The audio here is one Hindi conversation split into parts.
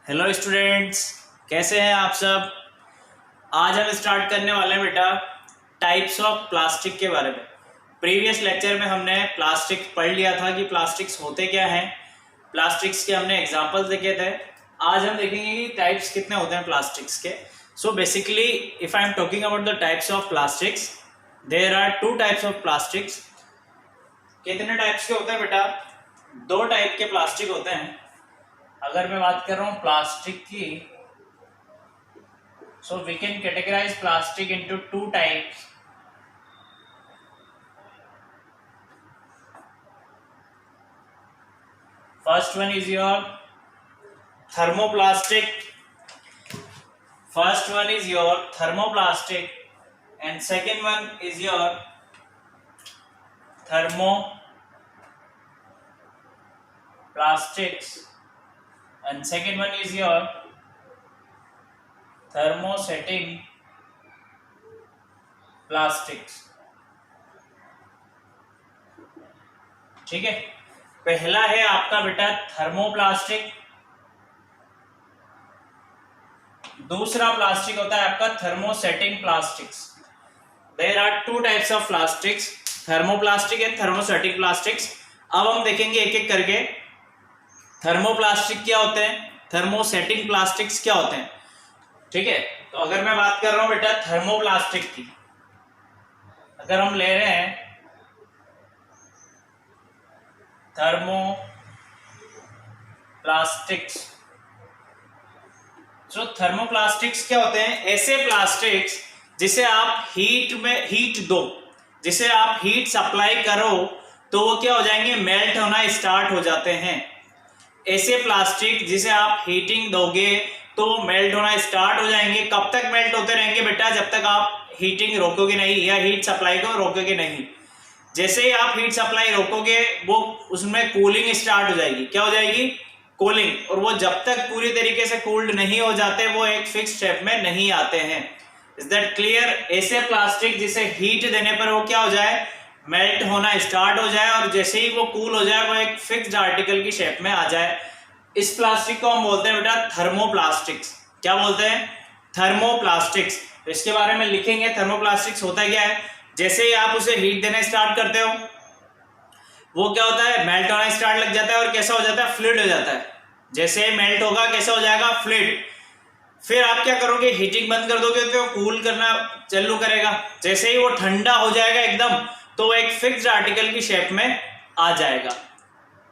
हेलो स्टूडेंट्स, कैसे हैं आप सब। आज हम स्टार्ट करने वाले हैं बेटा टाइप्स ऑफ प्लास्टिक के बारे में। प्रीवियस लेक्चर में हमने प्लास्टिक पढ़ लिया था कि प्लास्टिक्स होते क्या हैं, प्लास्टिक्स के हमने एग्जांपल्स देखे थे। आज हम देखेंगे कि टाइप्स कितने होते हैं प्लास्टिक्स के। So basically if I am talking about the types of plastics, there are two types of plastics. कितने टाइप्स के होते हैं बेटा? दो टाइप के प्लास्टिक होते हैं। अगर मैं बात कर रहा हूं प्लास्टिक की, so we can categorize plastic into two types. First one is your thermoplastic. First one is your thermoplastic and second one is your thermoplastics and second one is your thermosetting plastics. ठीक है, पहला है आपका बेटा थर्मोप्लास्टिक, दूसरा प्लास्टिक होता है आपका thermosetting plastics. There are two types of plastics, thermoplastic and thermosetting plastics. अब हम देखेंगे एक एक करके थर्मोप्लास्टिक क्या होते हैं, थर्मोसेटिंग प्लास्टिक्स क्या होते हैं। ठीक है, तो अगर मैं बात कर रहा हूं बेटा थर्मोप्लास्टिक की, अगर हम ले रहे हैं थर्मोप्लास्टिक्स, जो थर्मोप्लास्टिक्स क्या होते हैं, ऐसे प्लास्टिक्स जिसे आप हीट दो, जिसे आप हीट सप्लाई करो तो वो क्या हो जाएंगे, मेल्ट होना स्टार्ट हो जाते हैं। ऐसे प्लास्टिक जिसे आप हीटिंग दोगे तो मेल्ट होना स्टार्ट हो जाएंगे। कब तक मेल्ट होते रहेंगे बेटा? जब तक आप हीटिंग रोकोगे नहीं या हीट सप्लाई को रोकोगे नहीं। जैसे ही आप हीट सप्लाई रोकोगे वो उसमें कूलिंग स्टार्ट हो जाएगी। क्या हो जाएगी? कूलिंग। और वो जब तक पूरी तरीके से कूल्ड नहीं हो जाते वो एक फिक्स शेप में नहीं आते हैं। Is that clear? ऐसे प्लास्टिक जिसे हीट देने पर वो क्या हो जाए, मेल्ट होना स्टार्ट हो जाए और जैसे ही वो कूल हो जाए वो एक फिक्स्ड आर्टिकल की शेप में आ जाए। इस प्लास्टिक को हम बोलते हैं बेटा थर्मोप्लास्टिक्स। क्या बोलते हैं? थर्मोप्लास्टिक्स। तो इसके बारे में लिखेंगे थर्मोप्लास्टिक्स होता क्या है। जैसे ही आप उसे हीट देना स्टार्ट करते हो वो क्या होता है, मेल्ट होना स्टार्ट लग जाता है और कैसा हो जाता है, फ्लूइड हो जाता है। जैसे मेल्ट होगा कैसा हो जाएगा, फ्लूइड। फिर आप क्या करोगे, हीटिंग बंद कर दोगे तो कूल करना चालू करेगा। जैसे ही वो ठंडा हो जाएगा एकदम तो वो एक फिक्स्ड आर्टिकल की शेप में आ जाएगा।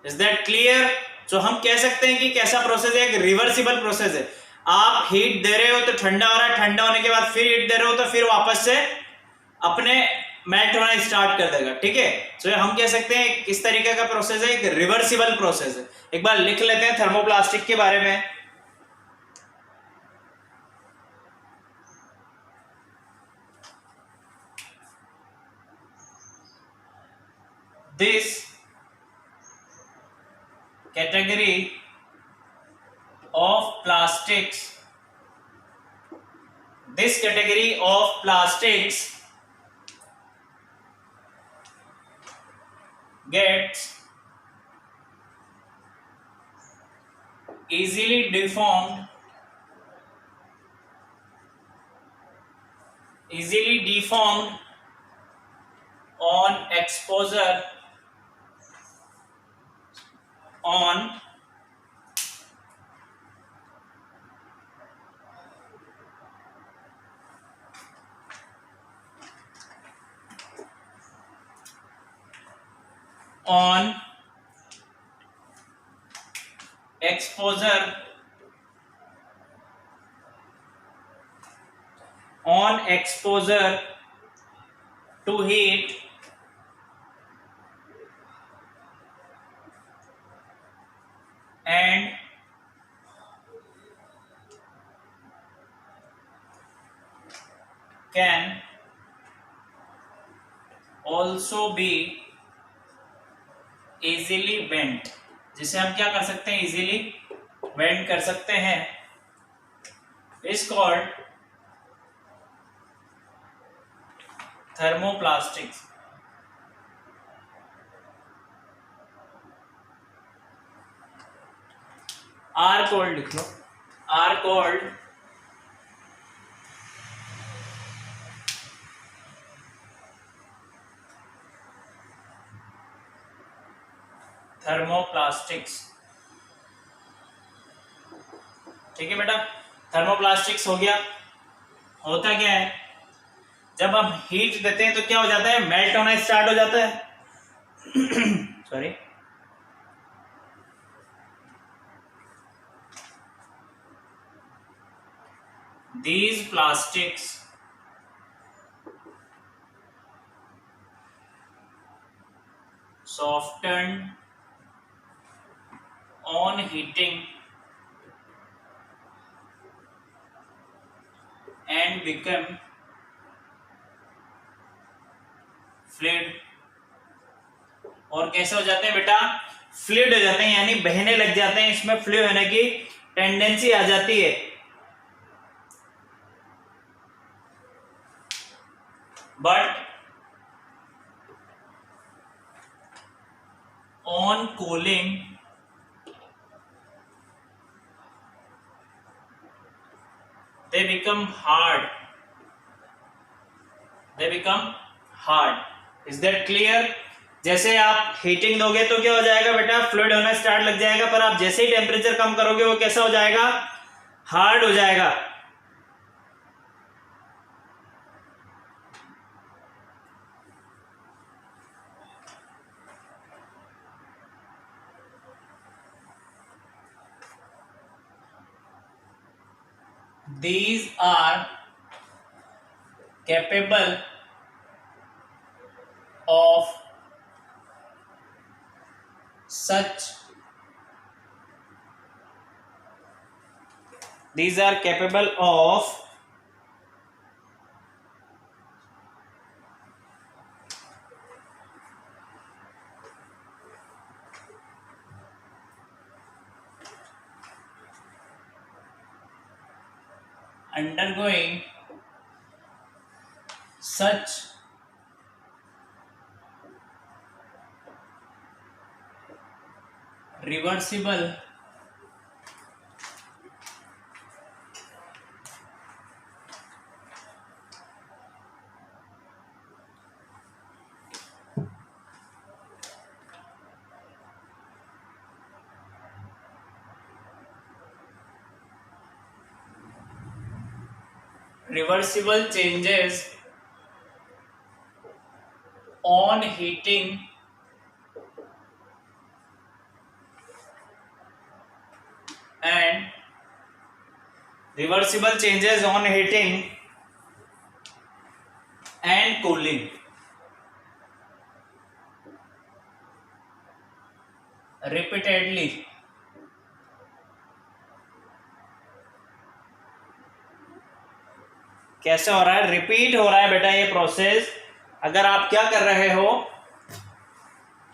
Is that clear? तो हम कह सकते हैं कि कैसा प्रोसेस है, एक रिवर्सिबल प्रोसेस है। आप हीट दे रहे हो तो ठंडा हो रहा है, ठंडा होने के बाद फिर हीट दे रहे हो तो फिर वापस से अपने मेल्ट होना स्टार्ट कर देगा। ठीक है, तो हम कह सकते हैं किस तरीके का प्रोसेस है, एक रिवर्सिबल प्रोसेस है। एक बार लिख लेते हैं थर्मोप्लास्टिक के बारे में। This category of plastics gets easily deformed on exposure on exposure to heat and can also be easily bent, जिसे हम क्या कर सकते हैं, इजीली बेंड कर सकते हैं। Is called thermoplastics. Are called लिख लो। Are called thermoplastics. ठीक है बेटा, थर्मोप्लास्टिक्स हो गया। होता क्या है, जब हम हीट देते हैं तो क्या हो जाता है, मेल्ट होना स्टार्ट हो जाता है। Sorry, these plastics soften on heating and become fluid। और कैसे हो जाते हैं बेटा, फ्लूइड हो जाते हैं, यानी बहने लग जाते हैं, इसमें फ्लूइड होने की टेंडेंसी आ जाती है। But on cooling they become hard, they become hard। is that clear? जैसे आप हीटिंग दोगे तो क्या हो जाएगा बेटा, फ्लूइड होना स्टार्ट लग जाएगा, पर आप जैसे ही टेम्परेचर कम करोगे वो कैसा हो जाएगा, हार्ड हो जाएगा। These are capable of such, these are capable of undergoing such reversible changes on heating and reversible changes on heating and cooling repeatedly। कैसे हो रहा है, रिपीट हो रहा है बेटा ये प्रोसेस। अगर आप क्या कर रहे हो,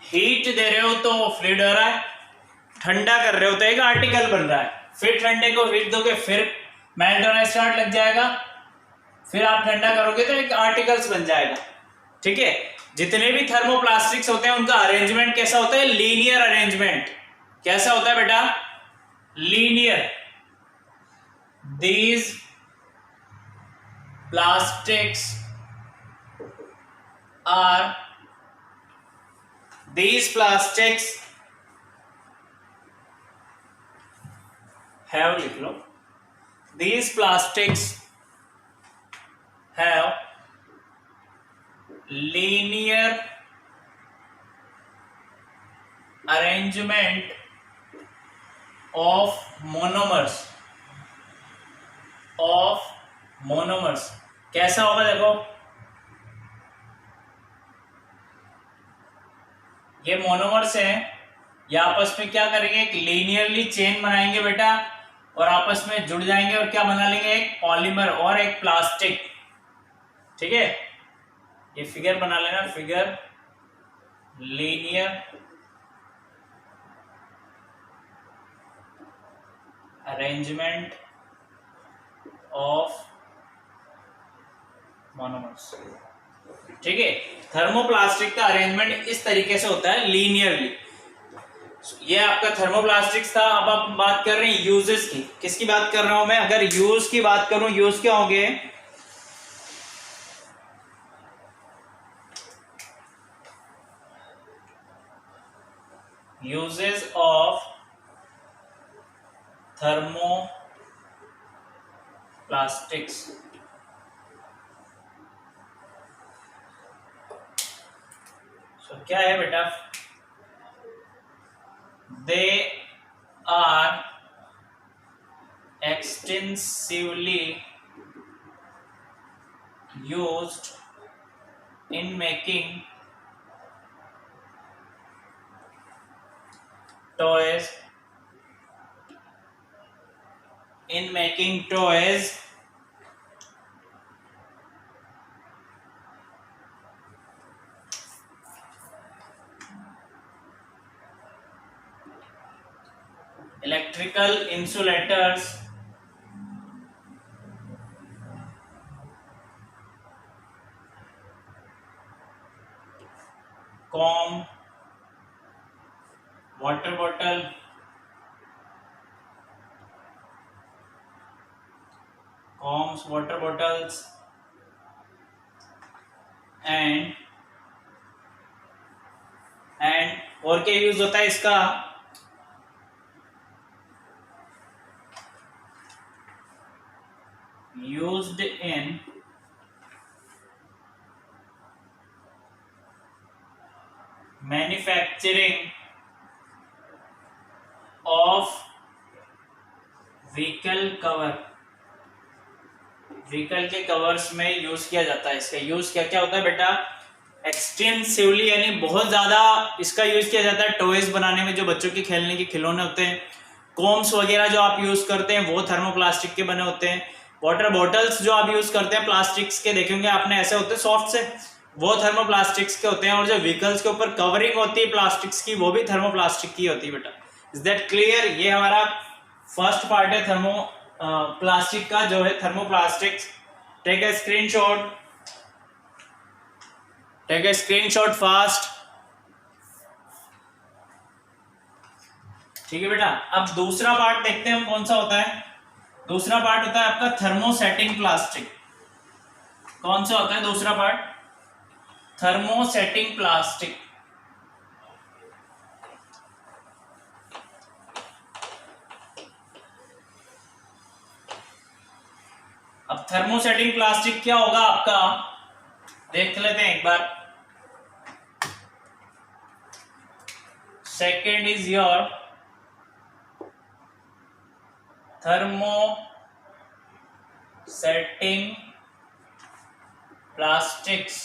हीट दे रहे हो तो फ्लूइड हो रहा है, ठंडा कर रहे हो तो एक आर्टिकल बन रहा है, फिर ठंडे को हीट दोगे फिर मेल्ट होना स्टार्ट लग जाएगा, फिर आप ठंडा करोगे तो एक आर्टिकल्स बन जाएगा। ठीक है, जितने भी थर्मोप्लास्टिक्स होते हैं उनका अरेंजमेंट कैसा होता है, लीनियर अरेंजमेंट। कैसा होता है बेटा, linear. These plastics are, these plastics have, लिख लो, these plastics have linear arrangement of monomers, of monomers। कैसा होगा देखो, ये मोनोमर्स हैं, ये आपस में क्या करेंगे, एक लीनियरली चेन बनाएंगे बेटा, और आपस में जुड़ जाएंगे और क्या बना लेंगे, एक पॉलीमर और एक प्लास्टिक। ठीक है, ये फिगर बना लेना, figure linear arrangement of monomers. ठीक है, थर्मोप्लास्टिक का अरेंजमेंट इस तरीके से होता है, लीनियरली। ये आपका थर्मोप्लास्टिक्स था। अब आप बात कर रहे हैं यूजेस की। किसकी बात कर रहा हूं मैं? अगर यूज की बात करूं, यूज क्या होंगे? Uses of thermoplastics. क्या है बेटा? They are extensively used in making toys, electrical insulators, comb, water bottle, combs, water bottles and और क्या यूज होता है इसका? used in manufacturing of vehicle cover. Vehicle के कवर्स में यूज किया जाता है। इसका यूज क्या क्या होता है बेटा? एक्सटेंसिवली यानी बहुत ज्यादा इसका यूज किया जाता है टॉयज बनाने में, जो बच्चों के खेलने के खिलौने होते हैं। कॉम्स वगैरह जो आप यूज करते हैं वो थर्मोप्लास्टिक के बने होते हैं। वाटर बॉटल्स जो आप यूज करते हैं प्लास्टिक्स के, देखेंगे आपने ऐसे होते हैं सॉफ्ट से, वो थर्मोप्लास्टिक्स के होते हैं। और जो व्हीकल्स के ऊपर कवरिंग होती है प्लास्टिक्स की, वो भी थर्मोप्लास्टिक की होती है बेटा। Is that clear? ये हमारा फर्स्ट पार्ट है थर्मो प्लास्टिक का, जो है thermoplastics. Take a screenshot, take a screenshot fast. ठीक है बेटा। अब दूसरा पार्ट देखते हैं हम कौन सा होता है। दूसरा पार्ट होता है आपका थर्मोसेटिंग प्लास्टिक। कौन सा होता है दूसरा पार्ट? Thermosetting plastic. अब थर्मोसेटिंग प्लास्टिक क्या होगा आपका, देख लेते हैं एक बार। Second is your thermosetting plastics.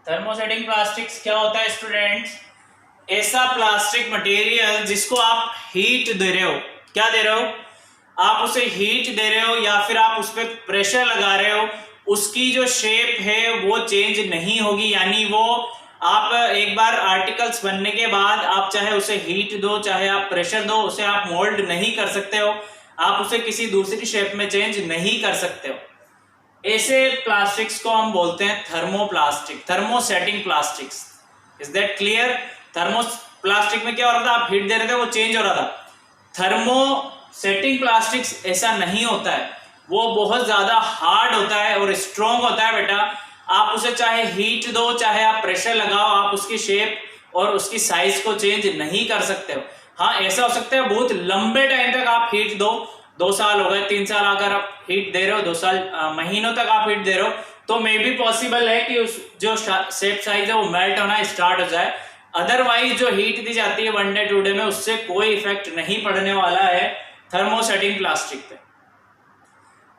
Thermosetting plastics क्या होता है स्टूडेंट्स? ऐसा प्लास्टिक मटेरियल जिसको आप हीट दे रहे हो। क्या दे रहे हो? आप उसे हीट दे रहे हो या फिर आप उस पर प्रेशर लगा रहे हो, उसकी जो शेप है वो चेंज नहीं होगी। यानी वो आप एक बार आर्टिकल्स बनने के बाद आप चाहे उसे हीट दो चाहे आप प्रेशर दो, उसे आप मोल्ड नहीं कर सकते हो, आप उसे किसी दूसरी शेप में चेंज नहीं कर सकते हो। ऐसे प्लास्टिक्स को हम बोलते हैं thermoplastic, thermosetting plastics. Is that clear? Thermo plastic में क्या हो रहा था? आप हीट दे रहे थे, वो चेंज हो रहा था। थर्मोसेटिंग प्लास्टिक्स ऐसा नहीं होता है, वो बहुत ज्यादा हार्ड होता है और स्ट्रॉन्ग होता है बेटा। आप उसे चाहे हीट दो चाहे आप प्रेशर लगाओ, आप उसकी शेप और उसकी साइज को चेंज नहीं कर सकते हो। हाँ, ऐसा हो सकता है बहुत लंबे टाइम तक आप हीट दो, 2 साल हो गए 3 साल अगर आप हीट दे रहे हो, 2 साल महीनों तक आप हीट दे रहे हो, तो मे बी पॉसिबल है कि उस जो शेप साइज है वो मेल्ट होना स्टार्ट हो जाए। अदरवाइज जो हीट दी जाती है 1 डे 2 डे में, उससे कोई इफेक्ट नहीं पड़ने वाला है थर्मोसेटिंग प्लास्टिक पे।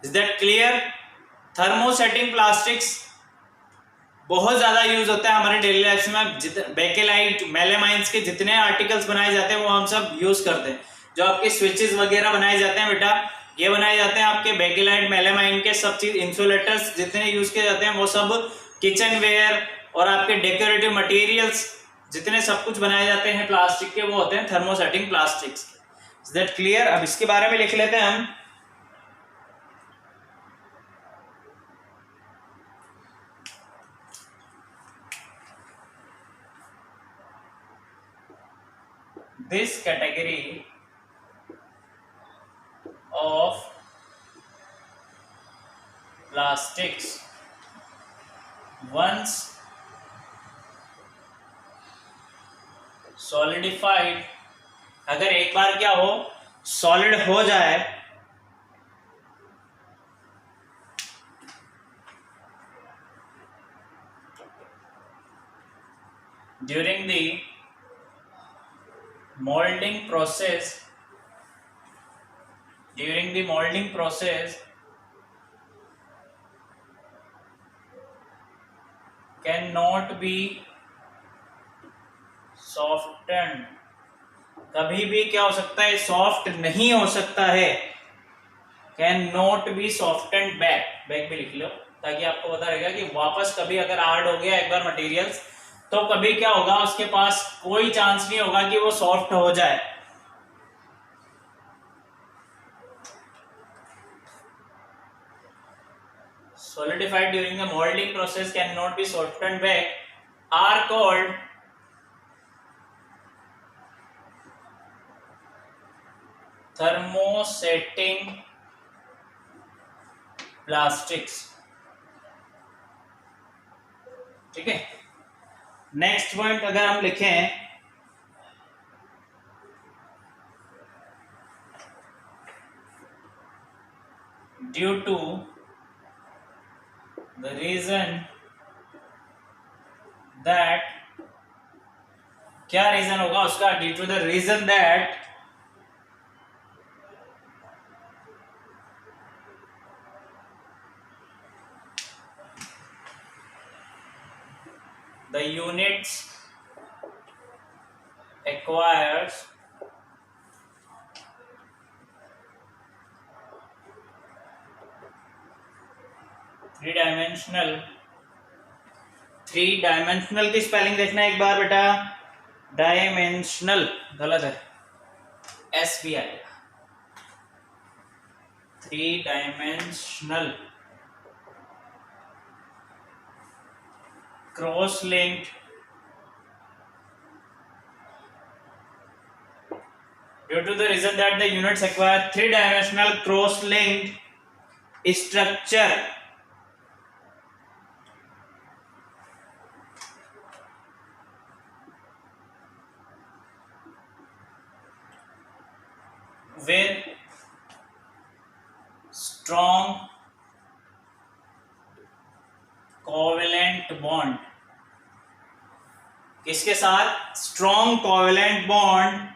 Is that clear? Thermosetting plastics बहुत ज्यादा यूज होता है हमारे डेली लाइफ में। बेकेलाइट, मेलामाइंस के जितने आर्टिकल्स बनाए जाते हैं वो हम सब यूज करते हैं। जो आपके स्विचेस वगैरह बनाए जाते हैं बेटा, ये बनाए जाते हैं आपके बेकेलाइट, मेलामाइन के सब चीज, इंसुलेटर्स जितने यूज किए जाते हैं वो सब किचन वेयर और आपके डेकोरेटिव मटेरियल्स जितने सब कुछ बनाए जाते हैं प्लास्टिक के, वो होते हैं thermosetting plastics. Is that clear? अब इसके बारे में लिख लेते हैं हम। this category of plastics once solidified, अगर एक बार क्या हो सॉलिड हो जाए, during the molding process, cannot be softened, कभी भी क्या हो सकता है सॉफ्ट नहीं हो सकता है, can not be softened back भी लिख लो ताकि आपको पता रहेगा कि वापस कभी अगर हार्ड हो गया एक बार मटेरियल्स तो कभी क्या होगा उसके पास कोई चांस नहीं होगा कि वो सॉफ्ट हो जाए। Solidified during the molding process cannot be softened back are called thermosetting plastics। ठीक है, नेक्स्ट पॉइंट अगर हम लिखें due to the reason that, क्या रीजन होगा उसका, due to the reason that the units acquires three dimensional की स्पेलिंग देखना एक बार बेटा, डायमेंशनल गलत है, एस भी आएगा, 3 dimensional cross linked due to the reason that the units acquire 3-dimensional cross linked structure with strong covalent bond, किसके साथ, strong covalent bond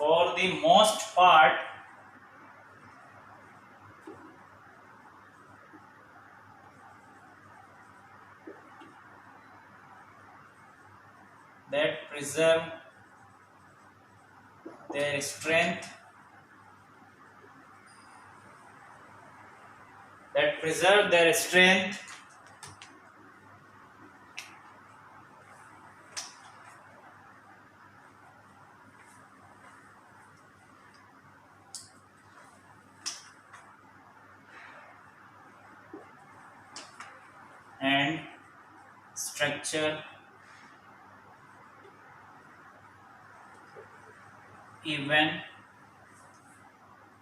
for the most part that preserve their strength, and structure even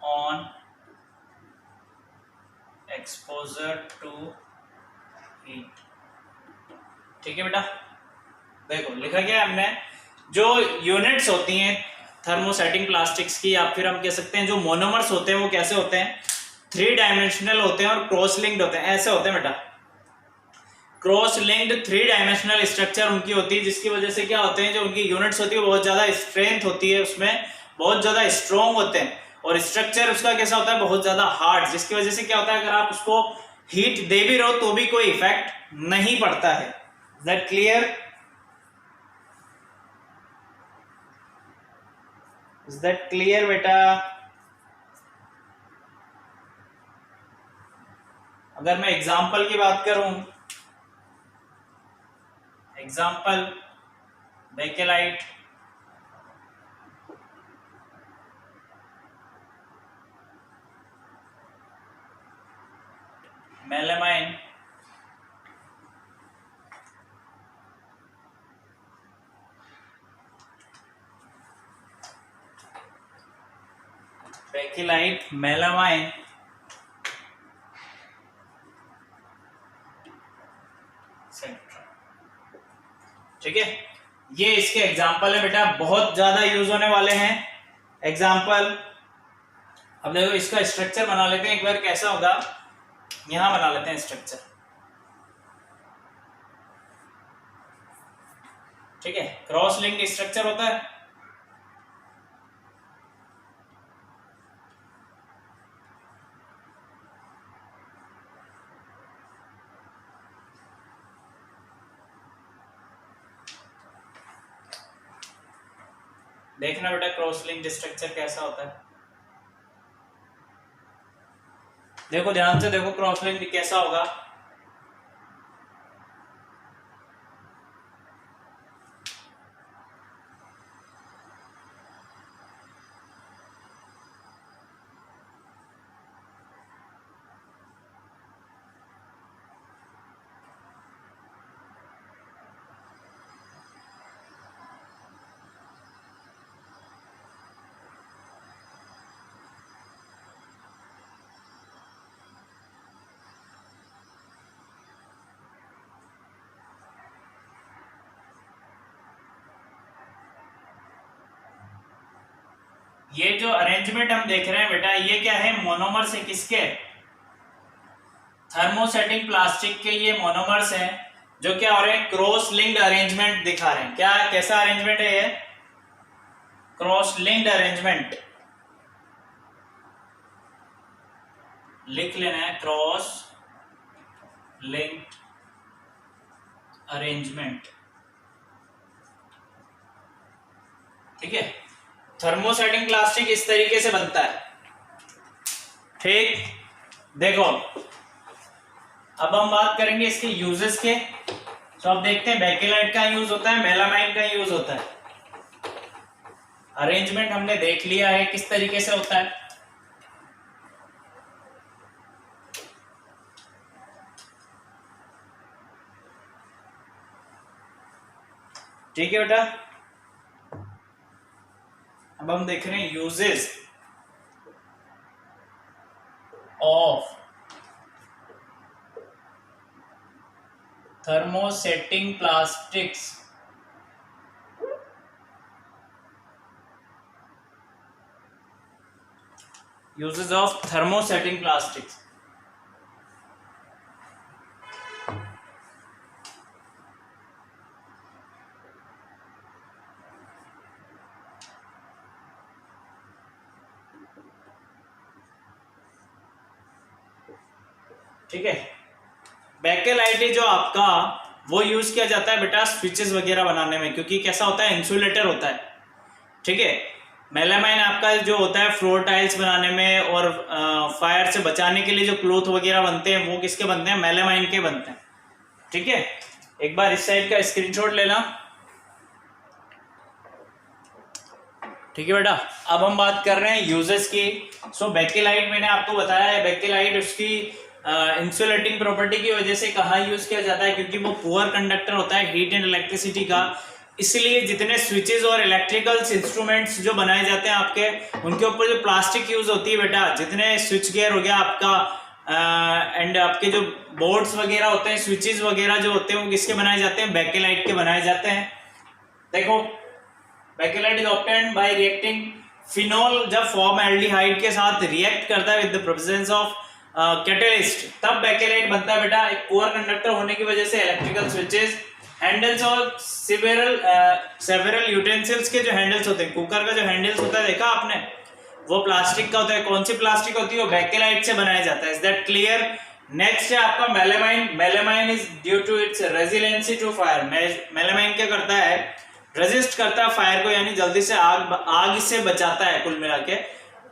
on exposure to heat। ठीक है बेटा, देखो लिखा गया है हमने, जो यूनिट्स होती हैं थर्मोसेटिंग प्लास्टिक्स की, या फिर हम कह सकते हैं जो मोनोमर्स होते हैं वो कैसे होते हैं, 3 डायमेंशनल होते हैं और क्रॉस लिंक्ड होते हैं, ऐसे होते हैं बेटा, क्रॉस लिंक्ड 3 डायमेंशनल स्ट्रक्चर उनकी होती है, जिसकी वजह से क्या होते हैं जो उनकी यूनिट्स होती है बहुत ज्यादा स्ट्रेंथ होती है, उसमें बहुत ज्यादा स्ट्रॉन्ग होते हैं, और स्ट्रक्चर उसका कैसा होता है बहुत ज्यादा हार्ड, जिसकी वजह से क्या होता है अगर आप उसको हीट दे भी रहो तो भी कोई इफेक्ट नहीं पड़ता है। That clear? Is that clear बेटा? अगर मैं एग्जाम्पल की बात करूं, एग्जाम्पल बेकेलाइट, मेलामाइन बेकिलाइट मेलामाइन ठीक है। ये इसके एग्जाम्पल है बेटा, बहुत ज्यादा यूज होने वाले हैं एग्जाम्पल। अब देखो इसका स्ट्रक्चर बना लेते हैं एक बार, कैसा होगा, यहां बना लेते हैं स्ट्रक्चर, ठीक है। क्रॉस लिंक्ड स्ट्रक्चर होता है, देखना बेटा क्रॉस लिंक्ड स्ट्रक्चर कैसा होता है। देखो ध्यान से देखो क्रॉस लिंक्ड कैसा होगा। ये जो अरेंजमेंट हम देख रहे हैं बेटा, ये क्या है, मोनोमर्स है, किसके, थर्मोसेटिक प्लास्टिक के ये मोनोमर्स हैं जो क्या हो रहे हैं, क्रॉस लिंक्ड अरेंजमेंट दिखा रहे हैं। क्या, कैसा अरेंजमेंट है ये, क्रॉस लिंक्ड अरेंजमेंट, लिख लेना है, क्रॉस लिंक्ड अरेंजमेंट, ठीक है। थर्मोसेटिंग प्लास्टिक इस तरीके से बनता है, ठीक। देखो अब हम बात करेंगे इसके यूजेस के। तो अब देखते हैं बेकिलाइट का यूज होता है, मेलामाइन का यूज होता है। अरेंजमेंट हमने देख लिया है किस तरीके से होता है, ठीक है बेटा। अब हम देख रहे हैं uses of thermosetting plastics. Uses of thermosetting plastics, ठीक है। बेकेलाइट जो आपका वो यूज किया जाता है बेटा स्विचेस वगैरह बनाने में, क्योंकि कैसा होता है, इंसुलेटर होता है, ठीक है। मेलामाइन आपका जो होता है फ्लोर टाइल्स बनाने में और फायर से बचाने के लिए जो क्लॉथ वगैरह बनते हैं वो किसके बनते हैं, मेलामाइन के बनते हैं, ठीक है। एक बार इस साइड का स्क्रीनशॉट लेना, ठीक है बेटा। अब हम बात कर रहे हैं यूजेस की। सो बेकेलाइट मैंने आपको बताया है, बेकेलाइट उसकी इंसुलेटिंग प्रॉपर्टी की वजह से कहाँ यूज किया जाता है, क्योंकि वो पुअर कंडक्टर होता है हीट एंड इलेक्ट्रिसिटी का। इसलिए जितने स्विचेस और इलेक्ट्रिकल इंस्ट्रूमेंट्स जो बनाए जाते हैं आपके, उनके ऊपर जो प्लास्टिक यूज होती है बेटा, जितने स्विच गियर हो गया आपका एंड आपके जो बोर्ड्स वगैरह होते हैं, स्विचेस वगैरह जो होते हैं, वो किसके बनाए जाते हैं, बेकेलाइट के बनाए जाते हैं। देखो bakelite is obtained by reacting phenol, जब फॉर्मल्डिहाइड के साथ रिएक्ट करता है with the presence of catalyst, तब बेकेलाइट बनता है बेटा। एक पुअर कंडक्टर होने की वजह से इलेक्ट्रिकल स्विचेस, हैंडल्स और सेवरल यूटेंसिल्स के जो हैंडल्स होते हैं, कुकर का जो हैंडल्स होता है देखा आपने, वो प्लास्टिक का होता है। कौन सी प्लास्टिक होती है, वो बेकेलाइट से बनाया जाता है। Is that clear? नेक्स्ट है आपका melamine. Melamine is due to its resiliency to fire. Melamine क्या करता है, रेजिस्ट करता है फायर को, यानी जल्दी से आग से बचाता है। कुल मिला के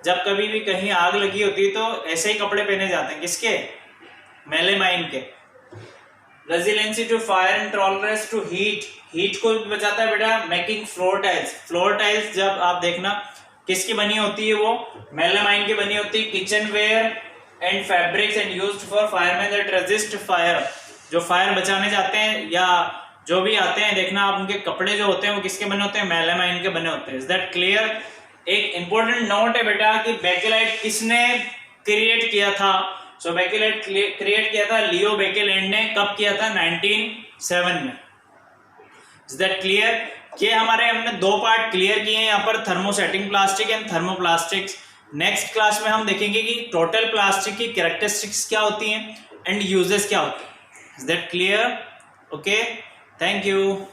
जब कभी भी कहीं आग लगी होती है तो ऐसे ही कपड़े पहने जाते हैं, किसके, मेलामाइन के। Resiliency to fire and tolerance to heat, heat को बचाता है बेटा। Making floor tiles, floor tiles जब आप देखना किसकी बनी होती है, वो मेलामाइन की बनी होती है। Kitchenware and fabrics and used for fireman that resist fire, जो फायर बचाने जाते हैं या जो भी आते हैं, देखना आप उनके कपड़े जो होते हैं वो किसके बने होते हैं, मेलामाइन के बने होते हैं। Is that clear? एक इंपॉर्टेंट नोट है बेटा कि बेकेलाइट किसने क्रिएट किया था? सो बेकेलाइट क्रिएट किया था लियो बेकेलैंड ने। कब किया था? 1907 में। Is that clear? ये हमारे हमने दो पार्ट क्लियर किए हैं यहाँ पर, thermosetting plastic and thermoplastics. Next class में हम देखेंगे कि टोटल प्लास्टिक की कैरेक्टरिस्टिक्स क्या होती हैं एंड यूजेस क्या होते हैं। Is that clear? Okay, thank you.